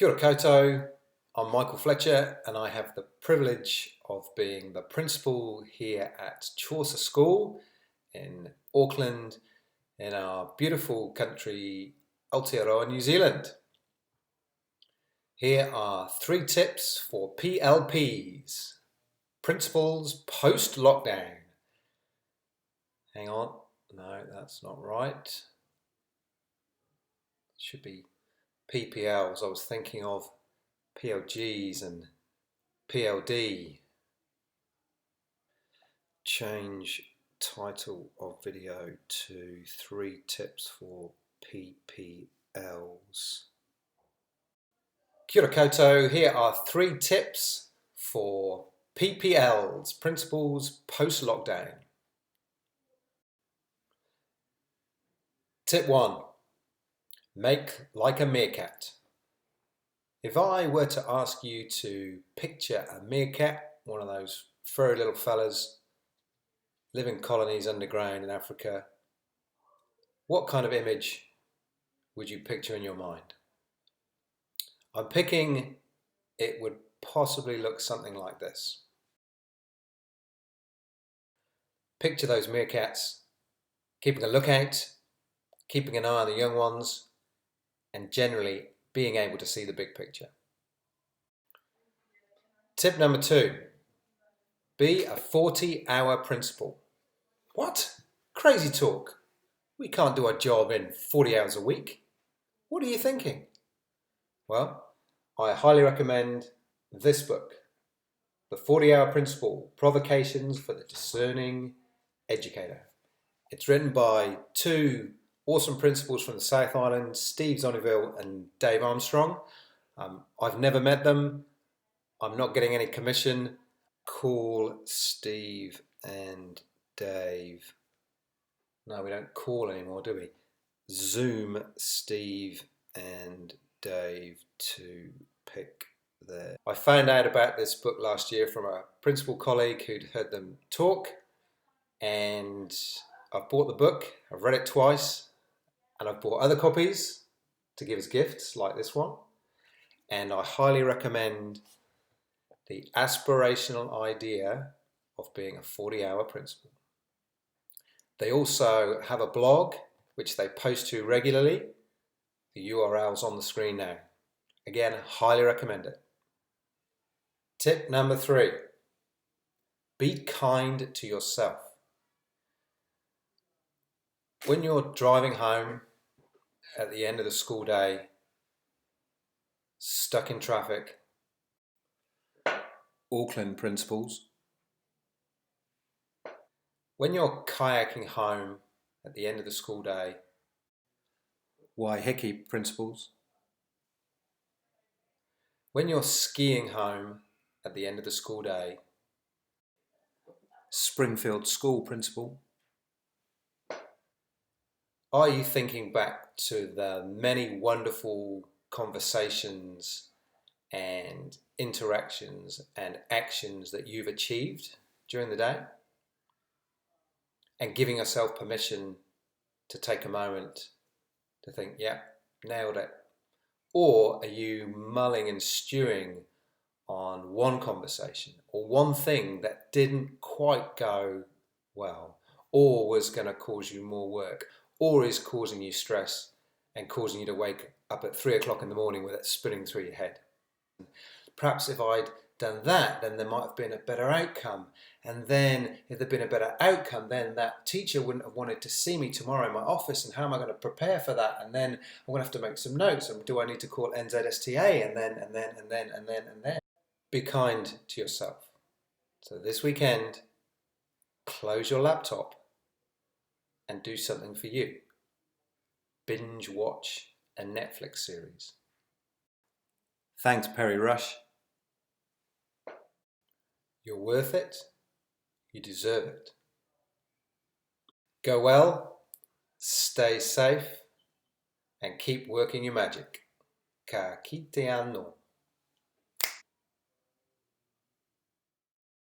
Kia ora koutou, I'm Michael Fletcher and I have the privilege of being the principal here at Chaucer School in Auckland in our beautiful country Aotearoa, New Zealand. Here are 3 tips for PLPs, principals post-lockdown. Hang on, no, that's not right. It should be PPLs. I was thinking of PLGs and PLD. Change title of video to 3 tips for PPLs. Kia ora koutou, here are 3 tips for PPLs, principals post-lockdown. Tip 1. Make like a meerkat. If I were to ask you to picture a meerkat, one of those furry little fellas, live in colonies underground in Africa, what kind of image would you picture in your mind? I'm picking it would possibly look something like this. Picture those meerkats keeping a lookout, keeping an eye on the young ones, and generally being able to see the big picture. Tip number 2, be a 40-hour principal. What? Crazy talk. We can't do our job in 40 hours a week. What are you thinking? Well, I highly recommend this book, The 40-Hour Principal, Provocations for the Discerning Educator. It's written by 2 awesome principals from the South Island, Steve Zonneville and Dave Armstrong. I've never met them. I'm not getting any commission. Call Steve and Dave. No, we don't call anymore, do we? Zoom Steve and Dave to pick their... I found out about this book last year from a principal colleague who'd heard them talk, and I've bought the book, I've read it twice, and I've bought other copies to give as gifts like this one, and I highly recommend the aspirational idea of being a 40-hour principal. They also have a blog which they post to regularly. The URL's on the screen now. Again, highly recommend it. Tip number 3, be kind to yourself. When you're driving home at the end of the school day, stuck in traffic, Auckland principals. When you're kayaking home at the end of the school day, Waiheke principals. When you're skiing home at the end of the school day, Springfield School principal. Are you thinking back to the many wonderful conversations and interactions and actions that you've achieved during the day? And giving yourself permission to take a moment to think, yeah, nailed it. Or are you mulling and stewing on one conversation or one thing that didn't quite go well, or was going to cause you more work, or is causing you stress and causing you to wake up at 3 o'clock in the morning with it spinning through your head? Perhaps if I'd done that, then there might have been a better outcome. And then if there'd been a better outcome, then that teacher wouldn't have wanted to see me tomorrow in my office, and how am I going to prepare for that? And then I'm going to have to make some notes, and do I need to call NZSTA? And then. Be kind to yourself. So this weekend, close your laptop and do something for you. Binge watch a Netflix series. Thanks, Perry Rush. You're worth it. You deserve it. Go well, stay safe, and keep working your magic. Ka kite anō.